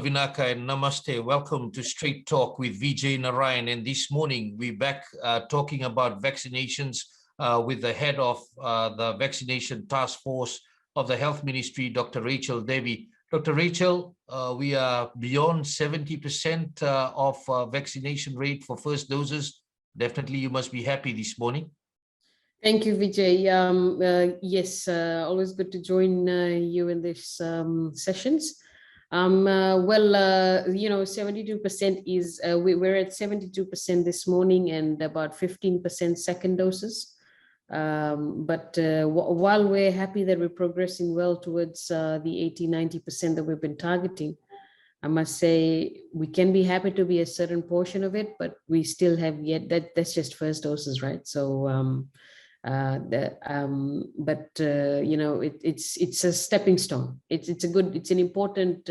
Hello, Vinaka, and namaste. Welcome to Straight Talk with Vijay Narayan. And this morning, we're back talking about vaccinations with the head of the Vaccination Task Force of the Health Ministry, Dr. Rachel Devi. Dr. Rachel, we are beyond 70% of vaccination rate for first doses. Definitely, you must be happy this morning. Thank you, Vijay. Yes, always good to join you in these sessions. 72% is, we're at 72% this morning and about 15% second doses. While we're happy that we're progressing well towards the 80-90% that we've been targeting, I must say we can be happy to be a certain portion of it, but we still have yet, that's just first doses, right? So it's a stepping stone. It's an important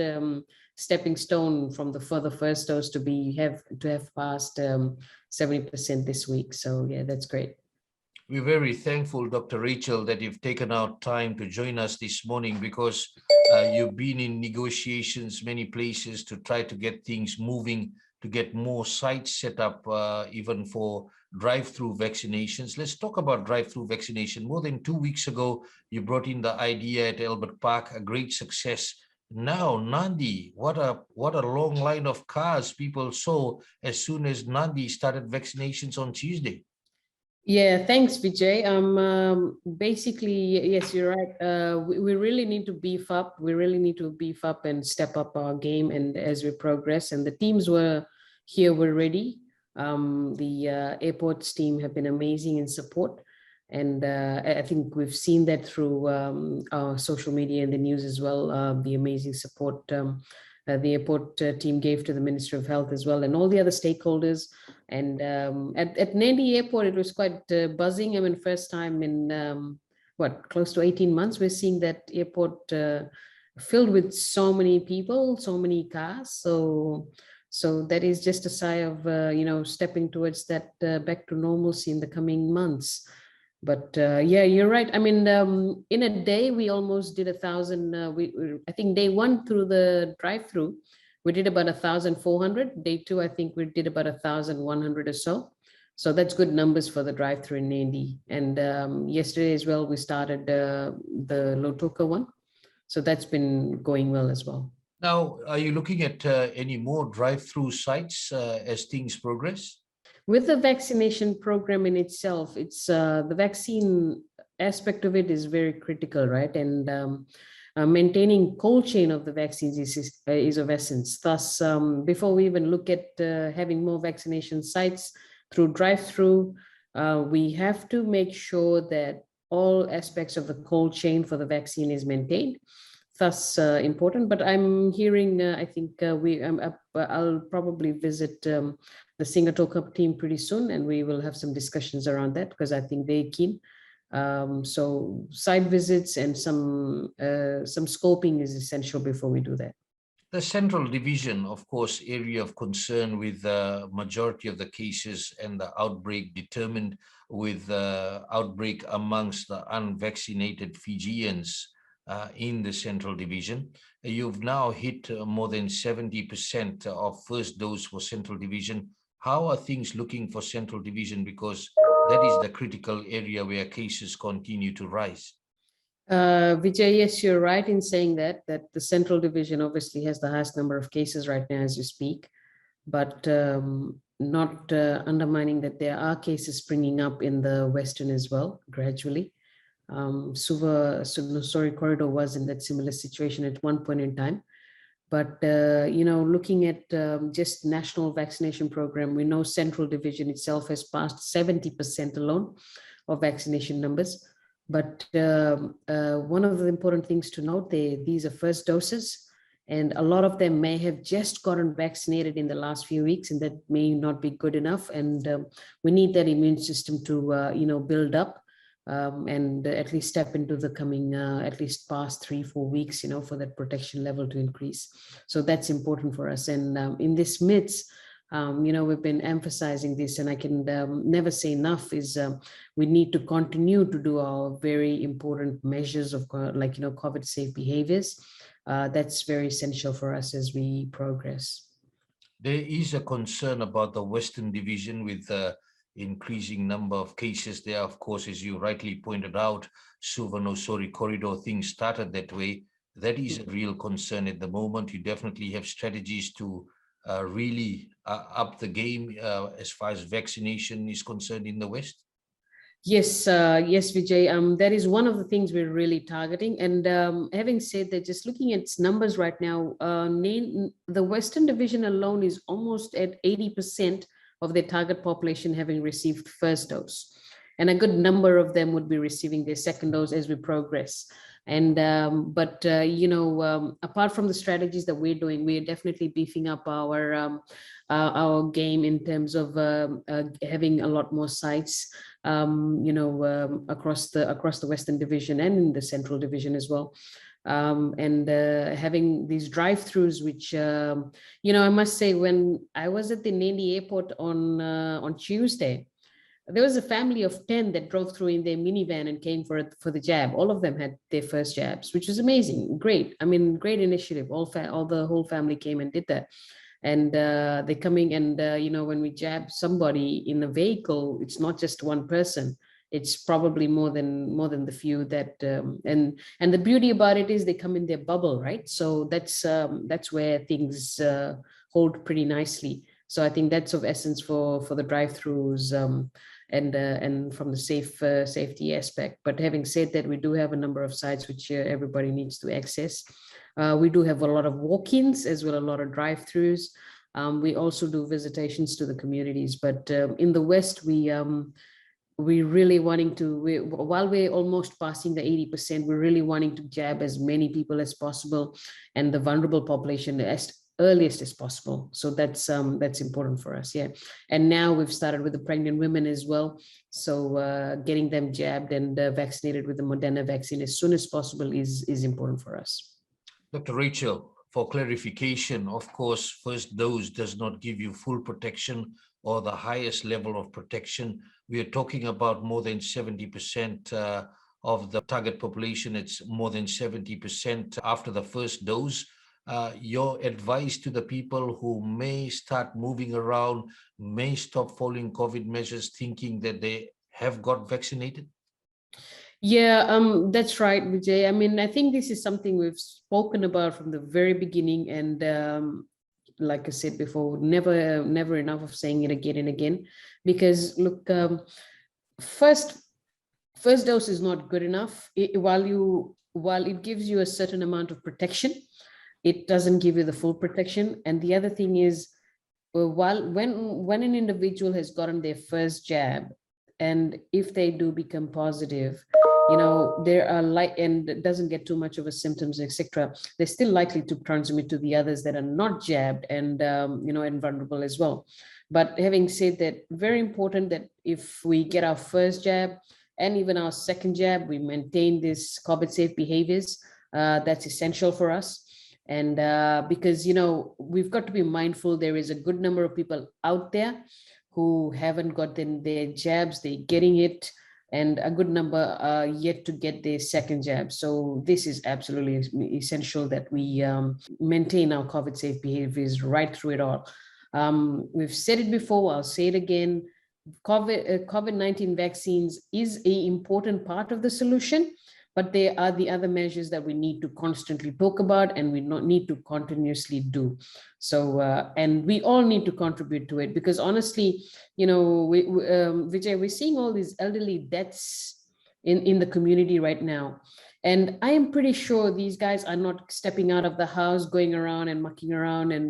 stepping stone from the first dose to have passed 70% this week. So yeah, that's great. We're very thankful, Dr. Rachel, that you've taken out time to join us this morning, because you've been in negotiations many places to try to get things moving, to get more sites set up, even for drive-through vaccinations. Let's talk about drive-through vaccination. More than 2 weeks ago, you brought in the idea at Albert Park, a great success. Now, Nandi, what a long line of cars people saw as soon as Nandi started vaccinations on Tuesday. Yeah, thanks, Vijay. Basically, yes, you're right. We really need to beef up. We really need to beef up and step up our game. And as we progress, and the teams were ready. The airports team have been amazing in support. And I think we've seen that through our social media and the news as well, the amazing support the airport team gave to the Ministry of Health as well, and all the other stakeholders. And at Nandi Airport, it was quite buzzing. I mean, first time in close to 18 months, we're seeing that airport filled with so many people, so many cars. So that is just a sigh of stepping towards that back to normalcy in the coming months. But yeah, you're right. I mean, in a day, we almost did 1,000. I think day one through the drive-through, we did about 1,400. Day two, I think we did about 1,100 or so. So that's good numbers for the drive-through in Nandi. And yesterday as well, we started the Lotoka one. So that's been going well as well. Now, are you looking at any more drive-through sites as things progress? With the vaccination program in itself, it's the vaccine aspect of it is very critical, right? And maintaining cold chain of the vaccines is of essence. Thus, before we even look at having more vaccination sites through drive-through, we have to make sure that all aspects of the cold chain for the vaccine is maintained. Thus, important. But I'm hearing, I think I'll probably visit the Singatoka team pretty soon, and we will have some discussions around that because I think they're keen. So site visits and some scoping is essential before we do that. The Central Division, of course, area of concern with the majority of the cases and the outbreak determined with the outbreak amongst the unvaccinated Fijians in the Central Division. You've now hit more than 70% of first dose for Central Division. How are things looking for Central Division? Because that is the critical area where cases continue to rise. Vijay, yes, you're right in saying that the Central Division obviously has the highest number of cases right now as you speak, but not undermining that there are cases springing up in the Western as well, gradually. Suva-Sudnusori corridor was in that similar situation at one point in time. But, looking at just national vaccination program, we know Central Division itself has passed 70% alone of vaccination numbers. But one of the important things to note, these are first doses, and a lot of them may have just gotten vaccinated in the last few weeks, and that may not be good enough. And we need that immune system to, build up. And at least step into the coming, at least past 3-4 weeks, for that protection level to increase. So that's important for us. And in this midst, we've been emphasizing this, and I can never say enough, is we need to continue to do our very important measures of COVID safe behaviors. that's very essential for us as we progress. There is a concern about the Western Division with the increasing number of cases there. Of course, as you rightly pointed out, Suvarnasori corridor things started that way. That is a real concern at the moment. You definitely have strategies to really up the game as far as vaccination is concerned in the West. Yes, yes, Vijay. That is one of the things we're really targeting. And having said that, just looking at numbers right now, the Western Division alone is almost at 80% of their target population having received first dose. And a good number of them would be receiving their second dose as we progress. And apart from the strategies that we're doing, we're definitely beefing up our game in terms of having a lot more sites across the Western Division and in the Central Division as well. And having these drive-throughs, which I must say, when I was at the Nandi airport on Tuesday, there was a family of 10 that drove through in their minivan and came for the jab. All of them had their first jabs, which was amazing. Great. I mean, great initiative. All the whole family came and did that. And they're coming, and when we jab somebody in a vehicle, it's not just one person. It's probably more than the few that and the beauty about it is they come in their bubble, right? So that's where things hold pretty nicely. So I think that's of essence for the drive-throughs and from the safety aspect. But having said that, we do have a number of sites which everybody needs to access. We do have a lot of walk-ins as well, a lot of drive-throughs. We also do visitations to the communities. But in the West, we're really wanting to, while we're almost passing the 80%, we're really wanting to jab as many people as possible and the vulnerable population as earliest as possible. So that's important for us. Yeah. And now we've started with the pregnant women as well. So getting them jabbed and vaccinated with the Moderna vaccine as soon as possible is important for us. Dr. Rachel, for clarification, of course, first dose does not give you full protection or the highest level of protection. We are talking about more than 70% of the target population. It's more than 70% after the first dose. Your advice to the people who may start moving around, may stop following COVID measures, thinking that they have got vaccinated? Yeah, that's right, Vijay. I mean, I think this is something we've spoken about from the very beginning, and like I said before, never enough of saying it again and again. Because look, first dose is not good enough. While it gives you a certain amount of protection, it doesn't give you the full protection. And the other thing is, when an individual has gotten their first jab, and if they do become positive, there are and doesn't get too much of a symptoms, etc., they're still likely to transmit to the others that are not jabbed and and vulnerable as well. But having said that, very important that if we get our first jab and even our second jab, we maintain this COVID safe behaviors. That's essential for us. And because we've got to be mindful, there is a good number of people out there who haven't gotten their jabs, they're getting it, and a good number are yet to get their second jab. So this is absolutely essential that we maintain our COVID safe behaviors right through it all. We've said it before, I'll say it again, COVID-19 vaccines is an important part of the solution, but there are the other measures that we need to constantly talk about and we need to continuously do. So, and we all need to contribute to it, because honestly, Vijay, we're seeing all these elderly deaths in the community right now. And I am pretty sure these guys are not stepping out of the house, going around and mucking around and,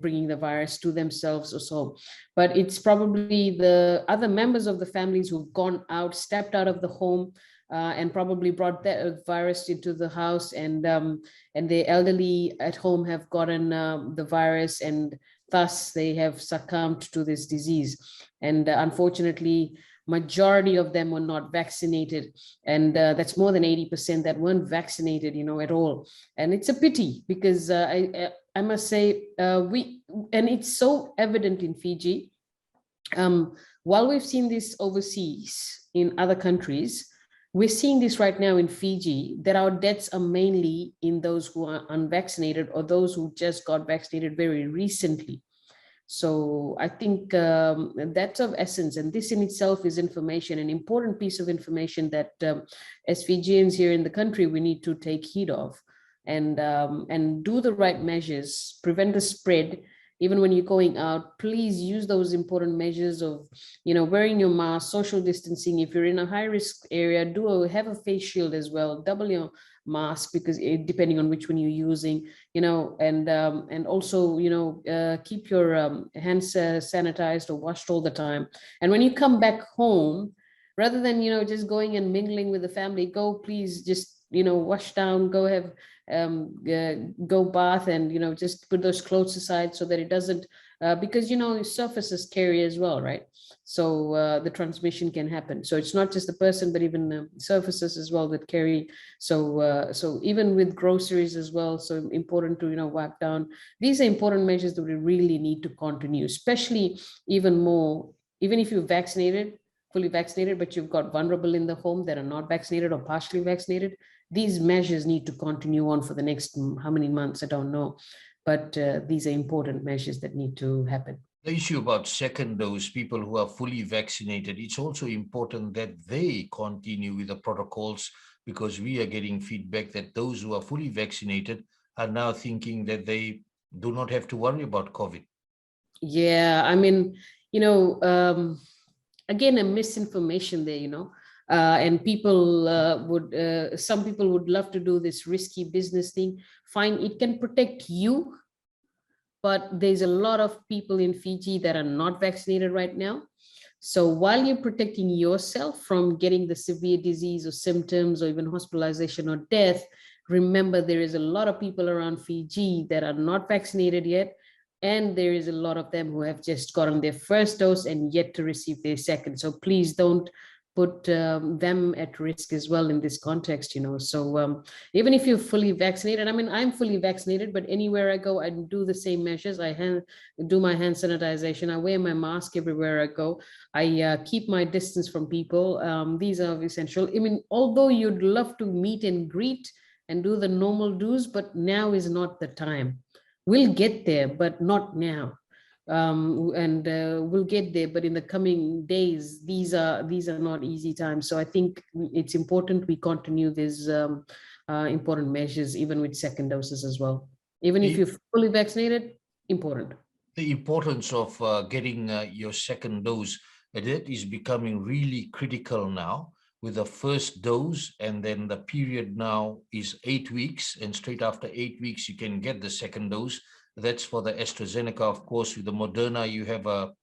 bringing the virus to themselves or so. But it's probably the other members of the families who've gone out, stepped out of the home, and probably brought that virus into the house, and the elderly at home have gotten the virus, and thus they have succumbed to this disease. And unfortunately, majority of them were not vaccinated, and that's more than 80% that weren't vaccinated, at all. And it's a pity, because I must say, and it's so evident in Fiji. While we've seen this overseas in other countries, we're seeing this right now in Fiji, that our deaths are mainly in those who are unvaccinated or those who just got vaccinated very recently. So I think that's of essence, and this in itself is information, an important piece of information that as Fijians here in the country, we need to take heed of and do the right measures, prevent the spread. Even when you're going out, please use those important measures of, wearing your mask, social distancing. If you're in a high risk area, have a face shield as well, double your mask, because depending on which one you're using, and also, keep your hands sanitized or washed all the time. And when you come back home, rather than, just going and mingling with the family, please just, wash down, go bath, and, just put those clothes aside so that it doesn't, because, surfaces carry as well, right? So the transmission can happen. So it's not just the person, but even surfaces as well that carry. So even with groceries as well, so important to, wipe down. These are important measures that we really need to continue, especially even more, even if you're fully vaccinated, but you've got vulnerable in the home that are not vaccinated or partially vaccinated. These measures need to continue on for the next, how many months, I don't know. But these are important measures that need to happen. The issue about second dose, people who are fully vaccinated, it's also important that they continue with the protocols, because we are getting feedback that those who are fully vaccinated are now thinking that they do not have to worry about COVID. Yeah, I mean, again, a misinformation there, and people some people would love to do this risky business thing. Fine, it can protect you, but there's a lot of people in Fiji that are not vaccinated right now. So while you're protecting yourself from getting the severe disease or symptoms or even hospitalization or death, remember there is a lot of people around Fiji that are not vaccinated yet. And there is a lot of them who have just gotten their first dose and yet to receive their second. So please don't put them at risk as well in this context, So even if you're fully vaccinated, I mean, I'm fully vaccinated, but anywhere I go, I do the same measures. I do my hand sanitization. I wear my mask everywhere I go. I keep my distance from people. These are essential. I mean, although you'd love to meet and greet and do the normal do's, but now is not the time. We'll get there, but not now. And we'll get there, but in the coming days, these are not easy times. So I think it's important we continue these important measures, even with second doses as well. Even if you're fully vaccinated, important. The importance of getting your second dose, that is becoming really critical now, with the first dose, and then the period now is 8 weeks, and straight after 8 weeks you can get the second dose. That's for the AstraZeneca. Of course, with the Moderna, you have a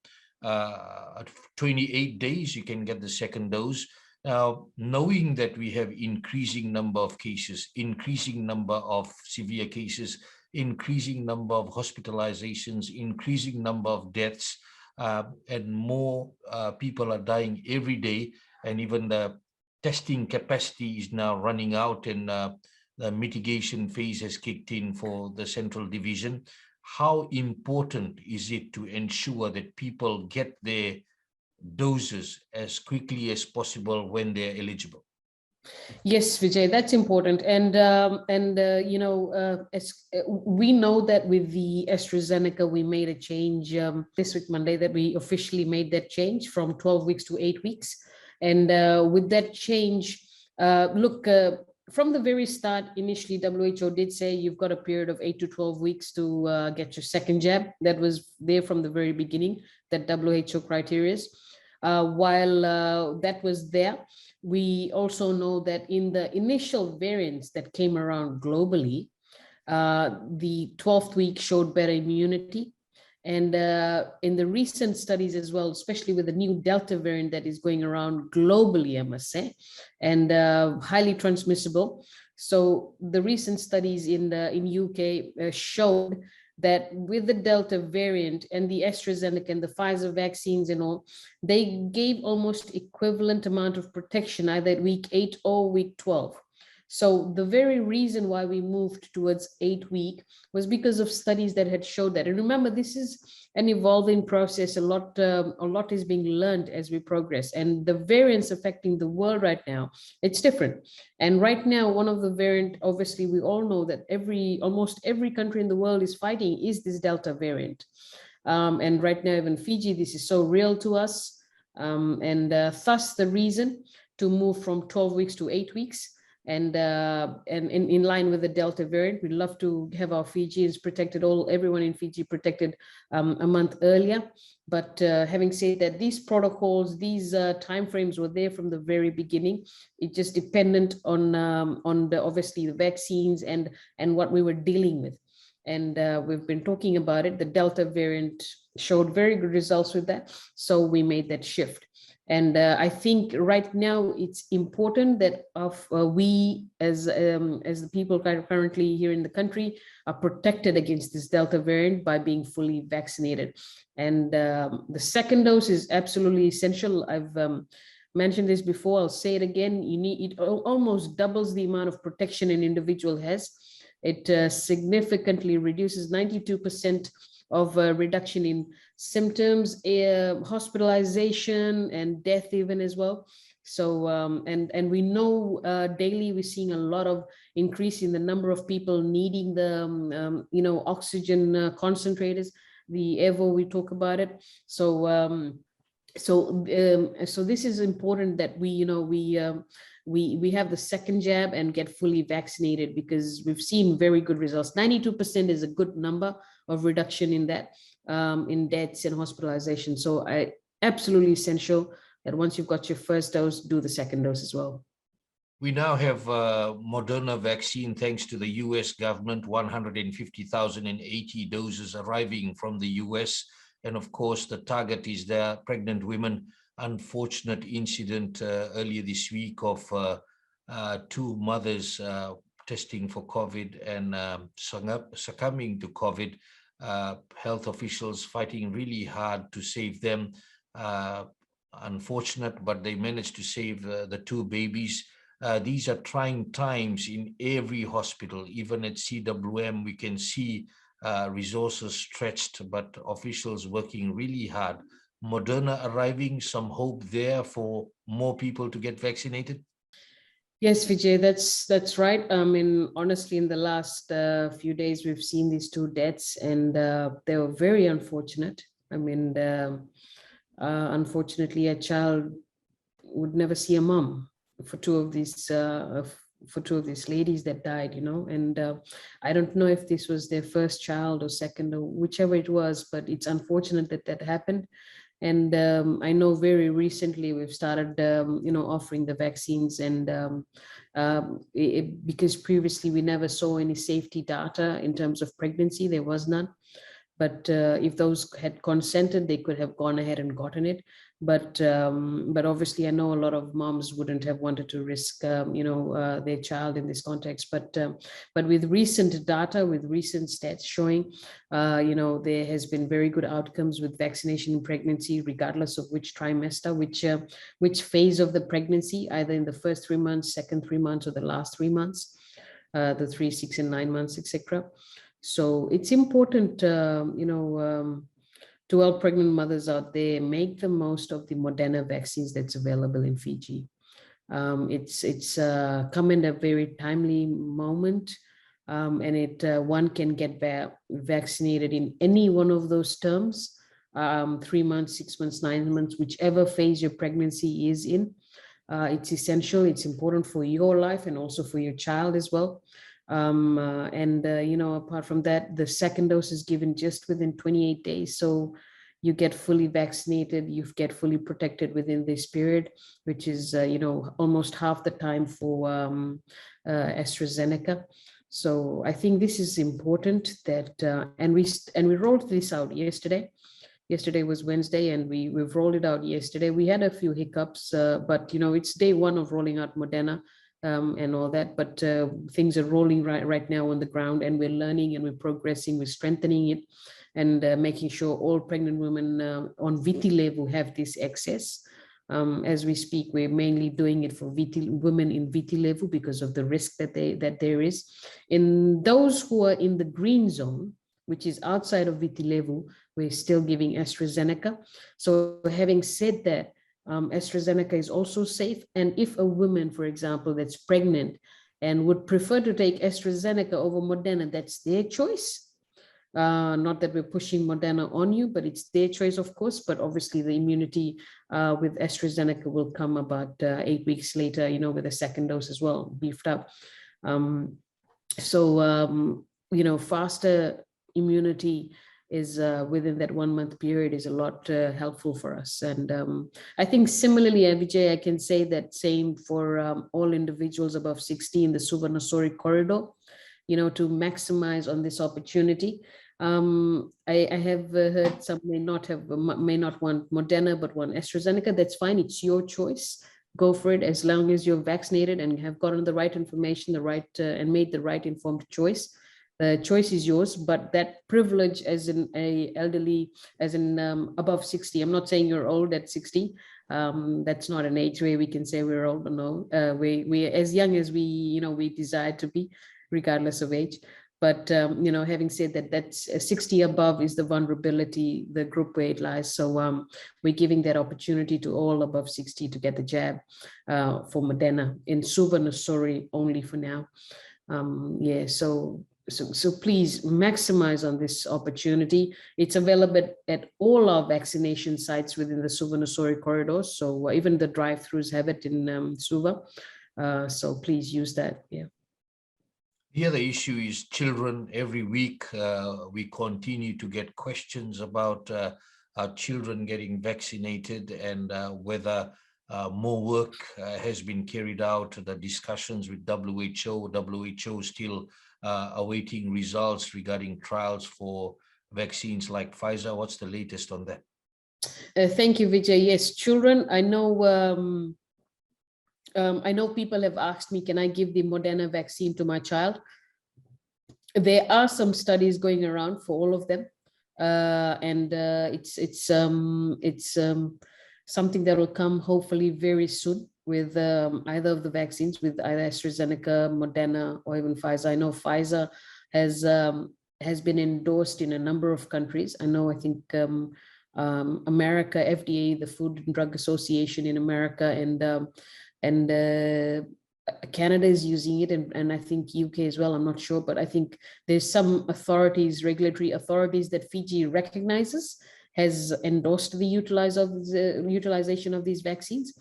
28 days, you can get the second dose. Now, knowing that we have increasing number of cases, increasing number of severe cases, increasing number of hospitalizations, increasing number of deaths, and more people are dying every day, and even the testing capacity is now running out, and the mitigation phase has kicked in for the Central Division. How important is it to ensure that people get their doses as quickly as possible when they're eligible? Yes, Vijay, that's important. And we know that with the AstraZeneca, we made a change this week, Monday, that we officially made that change from 12 weeks to 8 weeks. And with that change, from the very start, initially, WHO did say you've got a period of 8 to 12 weeks to get your second jab. That was there from the very beginning, that WHO criteria. While that was there, we also know that in the initial variants that came around globally, the 12th week showed better immunity. And in the recent studies as well, especially with the new Delta variant that is going around globally, I must say, and highly transmissible. So the recent studies in UK showed that with the Delta variant and the AstraZeneca and the Pfizer vaccines and all, they gave almost equivalent amount of protection either at week 8 or week 12. So the very reason why we moved towards 8 week was because of studies that had showed that. And remember, this is an evolving process. A lot is being learned as we progress, and the variants affecting the world right now, it's different. And right now, one of the variant, obviously, we all know that almost every country in the world is fighting is this Delta variant. And right now, even Fiji, this is so real to us. And thus the reason to move from 12 weeks to 8 weeks. And in line with the Delta variant, we'd love to have our Fijians protected, everyone in Fiji protected a month earlier. But having said that, these protocols, these timeframes were there from the very beginning. It just dependent on obviously the vaccines and what we were dealing with. And we've been talking about it. The Delta variant showed very good results with that. So we made that shift. And I think right now it's important that we as the people currently here in the country are protected against this Delta variant by being fully vaccinated. And the second dose is absolutely essential. I've mentioned this before, I'll say it again. It almost doubles the amount of protection an individual has. It significantly reduces 92% of reduction in symptoms, hospitalization, and death even as well. So and we know daily we're seeing a lot of increase in the number of people needing the oxygen concentrators, the EVO, we talk about it. So so this is important that we have the second jab and get fully vaccinated, because we've seen very good results. 92% is a good number of reduction in that, in deaths and hospitalization. So absolutely essential that once you've got your first dose, do the second dose as well. We now have Moderna vaccine, thanks to the US government, 150,080 doses arriving from the US. And of course, the target is the pregnant women. Unfortunate incident earlier this week of two mothers testing for COVID and succumbing to COVID. Health officials fighting really hard to save them. Unfortunate, but they managed to save the two babies. These are trying times in every hospital. Even at CWM, we can see resources stretched, but officials working really hard. Moderna arriving, some hope there for more people to get vaccinated? Yes, Vijay, that's right. I mean, honestly, in the last few days, we've seen these two deaths, and they were very unfortunate. I mean, unfortunately, a child would never see a mom for two of these ladies that died, and I don't know if this was their first child or second or whichever it was, but it's unfortunate that that happened. And I know very recently we've started, offering the vaccines, and because previously we never saw any safety data in terms of pregnancy, there was none. But if those had consented, they could have gone ahead and gotten it. But obviously, I know a lot of moms wouldn't have wanted to risk, their child in this context. But with recent data, with recent stats showing, there has been very good outcomes with vaccination in pregnancy, regardless of which trimester, which phase of the pregnancy, either in the first 3 months, second 3 months, or the last 3 months, the 3, 6, and 9 months, etc. So it's important, to all pregnant mothers out there, make the most of the Moderna vaccines that's available in Fiji. It's come in a very timely moment, and one can get vaccinated in any one of those terms, 3 months, 6 months, 9 months, whichever phase your pregnancy is in. It's essential. It's important for your life and also for your child as well. Apart from that, the second dose is given just within 28 days. So you get fully vaccinated, you get fully protected within this period, which is, almost half the time for AstraZeneca. So I think this is important that, and we rolled this out yesterday. Yesterday was Wednesday, and we've rolled it out yesterday. We had a few hiccups, but it's day one of rolling out Moderna. And all that, but things are rolling right now on the ground, and we're learning and we're progressing, we're strengthening it, and making sure all pregnant women on Viti level have this access. As we speak, we're mainly doing it for women in VT level because of the risk that there is. In those who are in the green zone, which is outside of VT level, we're still giving AstraZeneca. So having said that, AstraZeneca is also safe. And if a woman, for example, that's pregnant and would prefer to take AstraZeneca over Moderna, that's their choice. Not that we're pushing Moderna on you, but it's their choice, of course. But obviously the immunity with AstraZeneca will come about 8 weeks later, with a second dose as well, beefed up. Faster immunity is within that 1 month period is a lot helpful for us. And I think similarly, Vijay, I can say that same for all individuals above 60 in the Suvarnasori corridor, to maximize on this opportunity. I have heard some may not want Moderna, but want AstraZeneca. That's fine. It's your choice. Go for it as long as you're vaccinated and have gotten the right information, and made the right informed choice. The choice is yours, but that privilege as in a elderly, as in above 60, I'm not saying you're old at 60. That's not an age where we can say we're old. No, we as young as we desire to be, regardless of age. But having said that, that's 60 above is the vulnerability, the group where it lies. So we're giving that opportunity to all above 60 to get the jab for Moderna in Suvarnasori only for now. So please maximize on this opportunity. It's available at all our vaccination sites within the Suvarnasori corridors. So even the drive-thrus have it in Suva. So please use that. Yeah. The other issue is children. Every week, we continue to get questions about our children getting vaccinated and whether more work has been carried out. The discussions with WHO still awaiting results regarding trials for vaccines like Pfizer. What's the latest on that? Thank you, Vijay. Yes, children, I know people have asked me, can I give the Moderna vaccine to my child? There are some studies going around for all of them. It's something that will come hopefully very soon with either of the vaccines, with either AstraZeneca, Moderna, or even Pfizer. I know Pfizer has been endorsed in a number of countries. I think America, FDA, the Food and Drug Association in America, and Canada is using it, and I think UK as well. I'm not sure, but I think there's some regulatory authorities that Fiji recognizes has endorsed the utilization of these vaccines.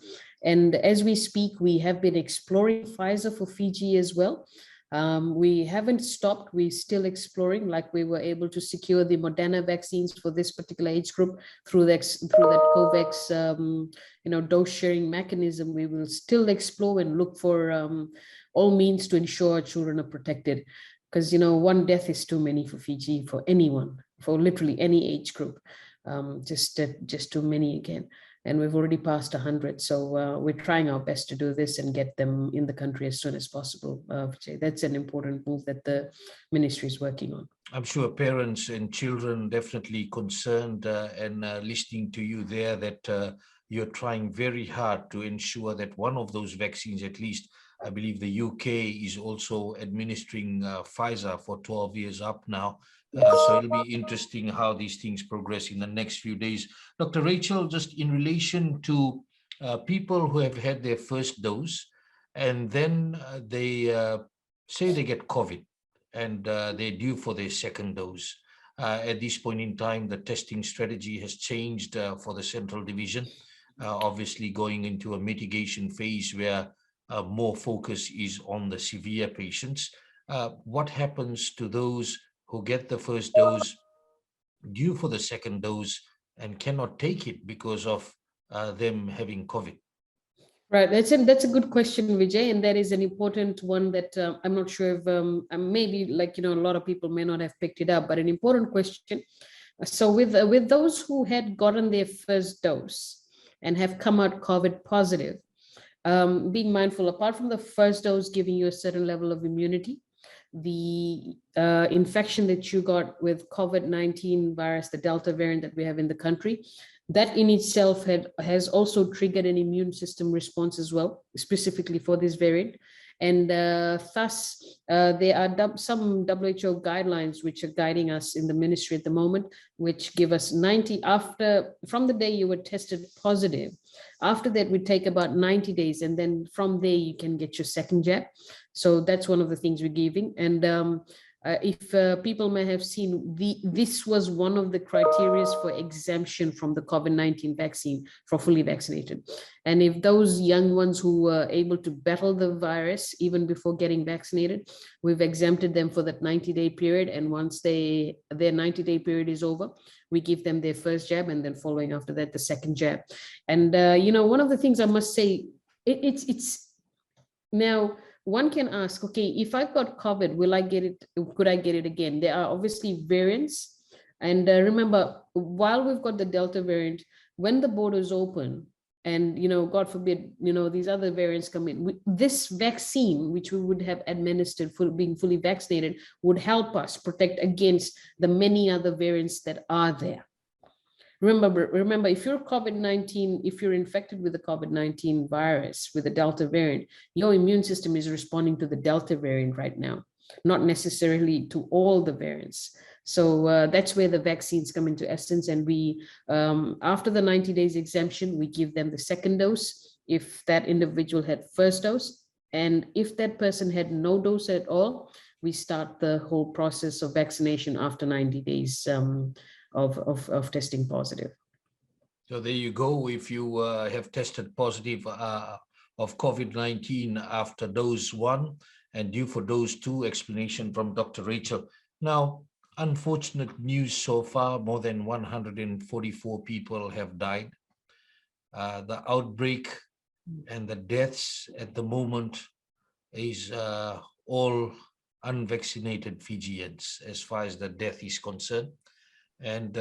And as we speak, we have been exploring Pfizer for Fiji as well. We haven't stopped. We're still exploring, like we were able to secure the Moderna vaccines for this particular age group through that COVAX, dose sharing mechanism. We will still explore and look for all means to ensure children are protected, because one death is too many for Fiji, for anyone, for literally any age group. Just too many again. And we've already passed 100. So we're trying our best to do this and get them in the country as soon as possible. That's an important move that the ministry is working on. I'm sure parents and children definitely concerned and listening to you there that you're trying very hard to ensure that one of those vaccines, at least, I believe the UK is also administering Pfizer for 12 years up now. So it'll be interesting how these things progress in the next few days. Dr. Rachel, just in relation to people who have had their first dose and then they say they get COVID and they're due for their second dose. At this point in time, the testing strategy has changed for the Central Division, obviously going into a mitigation phase where more focus is on the severe patients. What happens to those who get the first dose, due for the second dose, and cannot take it because of them having COVID? Right, that's a good question, Vijay, and that is an important one that I'm not sure if maybe a lot of people may not have picked it up, but an important question. So with those who had gotten their first dose and have come out COVID positive, being mindful, apart from the first dose giving you a certain level of immunity, the infection that you got with COVID-19 virus, the Delta variant that we have in the country, that in itself has also triggered an immune system response as well, specifically for this variant. And thus, there are some WHO guidelines which are guiding us in the ministry at the moment, which give us 90 from the day you were tested positive. After that, we take about 90 days, and then from there you can get your second jab. So that's one of the things we're giving. And if people may have seen, this was one of the criteria for exemption from the COVID-19 vaccine for fully vaccinated. And if those young ones who were able to battle the virus even before getting vaccinated, we've exempted them for that 90-day period. And once their 90-day period is over, we give them their first jab, and then following after that, the second jab. And, one of the things I must say, it's now, one can ask, okay, if I've got COVID, will I get it? Could I get it again? There are obviously variants. And remember, while we've got the Delta variant, when the borders open and, God forbid, these other variants come in, this vaccine, which we would have administered for being fully vaccinated, would help us protect against the many other variants that are there. Remember, if you're COVID-19, if you're infected with the COVID-19 virus, with the Delta variant, your immune system is responding to the Delta variant right now, not necessarily to all the variants. So that's where the vaccines come into essence. And we, after the 90 days exemption, we give them the second dose if that individual had first dose. And if that person had no dose at all, we start the whole process of vaccination after 90 days of testing positive. So there you go. If you have tested positive of COVID-19 after dose 1 and due for dose 2, explanation from Dr. Rachel. Now, unfortunate news so far, more than 144 people have died. The outbreak and the deaths at the moment is all unvaccinated Fijians as far as the death is concerned. And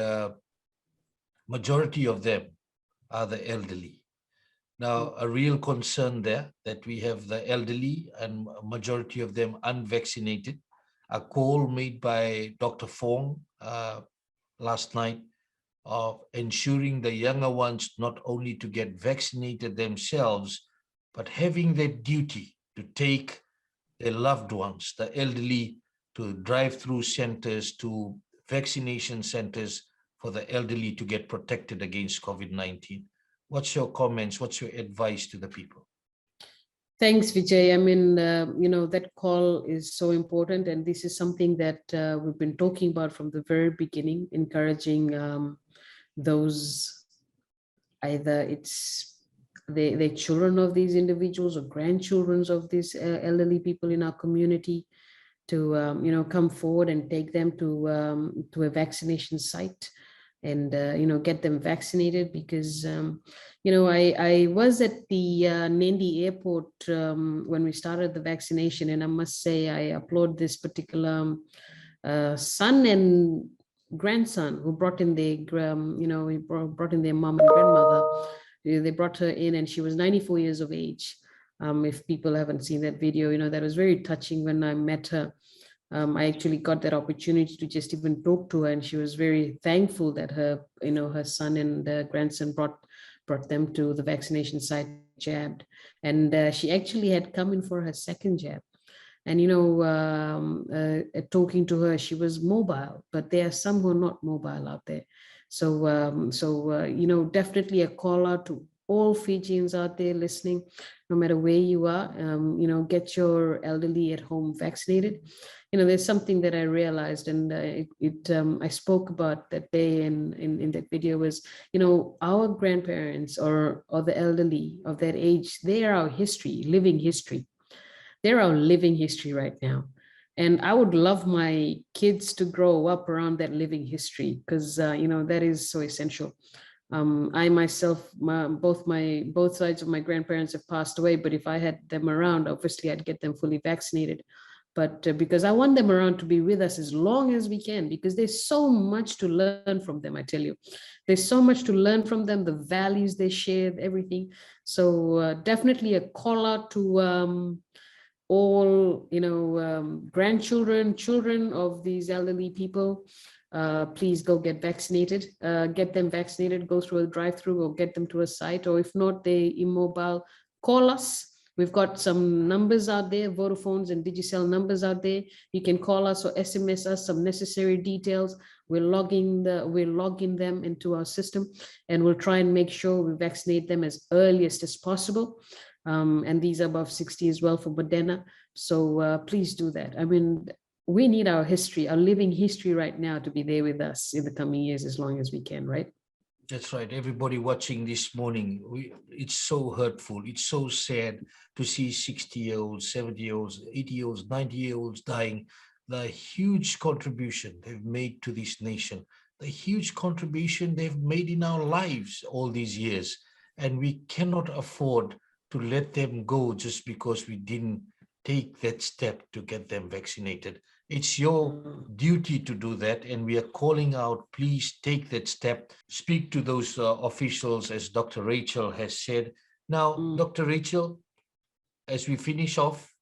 majority of them are the elderly. Now, a real concern there that we have the elderly and majority of them unvaccinated. A call made by Dr. Fong last night of ensuring the younger ones not only to get vaccinated themselves, but having their duty to take their loved ones, the elderly, to drive-through centers, to vaccination centers for the elderly to get protected against COVID-19. What's your comments? What's your advice to the people? Thanks, Vijay. I mean, that call is so important. And this is something that we've been talking about from the very beginning, encouraging those, either it's the children of these individuals or grandchildren of these elderly people in our community to, come forward and take them to a vaccination site and, get them vaccinated. Because, I was at the Nandi airport when we started the vaccination, and I must say I applaud this particular son and grandson who brought in their, brought in their mom and grandmother. They brought her in, and she was 94 years of age. If people haven't seen that video, that was very touching when I met her. I actually got that opportunity to just even talk to her, and she was very thankful that her, her son and grandson brought them to the vaccination site jabbed. And she actually had come in for her second jab. And, talking to her, she was mobile, but there are some who are not mobile out there. So, definitely a call out to all Fijians out there listening, no matter where you are, get your elderly at home vaccinated. There's something that I realized, and I spoke about that day in that video was, our grandparents or the elderly of that age, they are our history, living history. They're our living history right now. And I would love my kids to grow up around that living history, because, that is so essential. I myself, both sides of my grandparents have passed away, but if I had them around, obviously I'd get them fully vaccinated. But because I want them around to be with us as long as we can, because there's so much to learn from them, I tell you. There's so much to learn from them, the values they share, everything. So definitely a call out to all, grandchildren, children of these elderly people, please go get vaccinated, get them vaccinated, go through a drive-through or get them to a site, or if not, they immobile, call us. We've got some numbers out there, Vodafone's and Digicel numbers out there. You can call us or SMS us some necessary details. We're logging them into our system, and we'll try and make sure we vaccinate them as earliest as possible. And these are above 60 as well for Moderna. So please do that. I mean, we need our history, our living history right now to be there with us in the coming years as long as we can, right? That's right. Everybody watching this morning, it's so hurtful. It's so sad to see 60-year-olds, 70-year-olds, 80-year-olds, 90-year-olds dying. The huge contribution they've made to this nation, the huge contribution they've made in our lives all these years. And we cannot afford to let them go just because we didn't take that step to get them vaccinated. It's your duty to do that, and we are calling out, please take that step. Speak to those officials, as Dr. Rachel has said. Now, Dr. Rachel, as we finish off,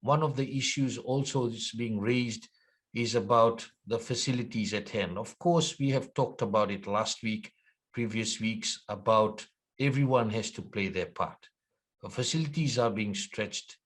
one of the issues also that's being raised is about the facilities at hand. Of course, we have talked about it last week, previous weeks, about everyone has to play their part. The facilities are being stretched.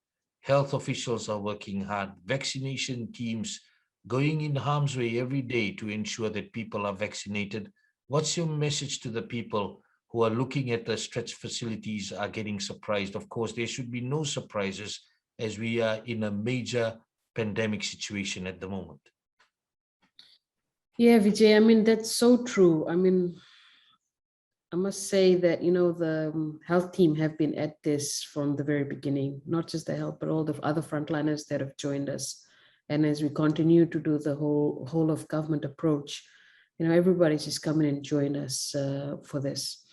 Health officials are working hard, vaccination teams going in harm's way every day to ensure that people are vaccinated. What's your message to the people who are looking at the stretched facilities, are getting surprised? Of course, there should be no surprises as we are in a major pandemic situation at the moment. Yeah, Vijay, I mean, that's so true. I mean, I must say that, the health team have been at this from the very beginning, not just the health, but all the other frontliners that have joined us. And as we continue to do the whole of government approach, everybody's just coming and join us for this.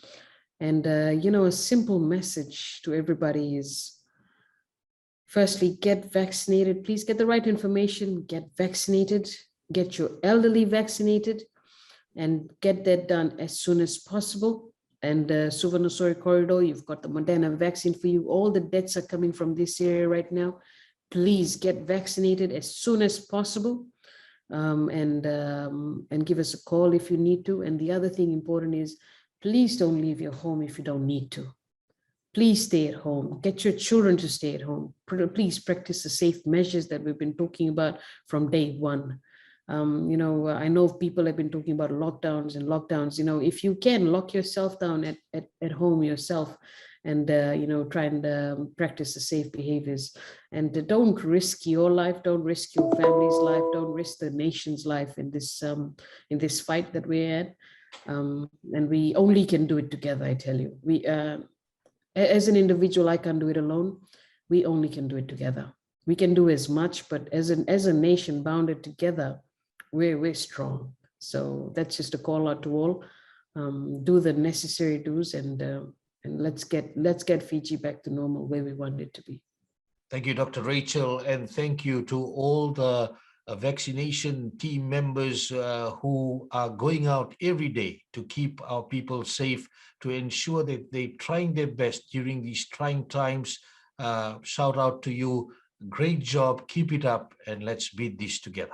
And, a simple message to everybody is, firstly, get vaccinated. Please get the right information, get vaccinated, get your elderly vaccinated, and get that done as soon as possible. And Suvarnasori corridor, you've got the Moderna vaccine for you. All the deaths are coming from this area right now. Please get vaccinated as soon as possible, and give us a call if you need to. And the other thing important is, please don't leave your home if you don't need to. Please stay at home. Get your children to stay at home. Please practice the safe measures that we've been talking about from day one. I know people have been talking about lockdowns. If you can, lock yourself down at home yourself, and try and practice the safe behaviors. And don't risk your life, don't risk your family's life, don't risk the nation's life in this fight that we're at. And we only can do it together, I tell you. We as an individual, I can't do it alone. We only can do it together. We can do as much, but as a nation bounded together, we're strong. So that's just a call out to all. Do the necessary do's, and let's get Fiji back to normal, where we want it to be. Thank you, Dr. Rachel, and thank you to all the vaccination team members who are going out every day to keep our people safe, to ensure that they're trying their best during these trying times. Shout out to you. Great job. Keep it up, and let's beat this together.